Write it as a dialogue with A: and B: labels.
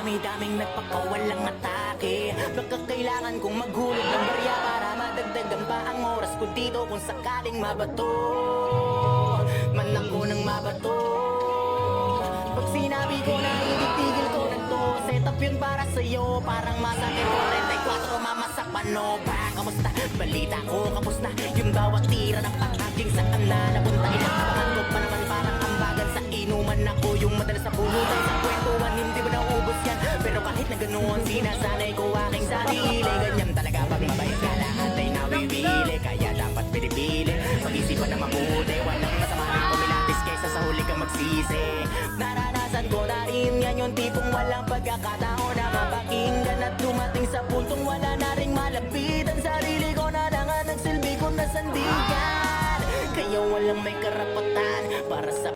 A: dami-daming nagpakawalang atake. Baka kailangan kong maghulog ng barya para madagdagan pa ang oras ko dito kung sakaling mabato man ako ng mabato. Pag sinabi ko na itigil ko na to, set up yun para sa'yo, parang masakit 44 mamasak pano pa. Kamusta? Balita ko kapos na yung bawat tira ng pag-aking saan na napunta. Inabangan ko pa naman parang ambagan sa inuman ako yung madalas na pulutan sa kwentuhan. Hindi ba naubos yan? Pero kahit na ganoon sinasanay ko aking sarili. Ganyan talaga pag mabait ka lahat ay nawibili, kaya dapat pinipili mag-isipan na mabuti. Walang masama na kumilatis kaysa sa huli kang magsisi. Naranasan ko na rin yan, yung tipong walang pagkakataon na mapakinggan at dumating sa puntong wala na ring malapitan. Sarili ko na lang ang nagsilbi ko na sandigan, kaya walang may karapatan para sa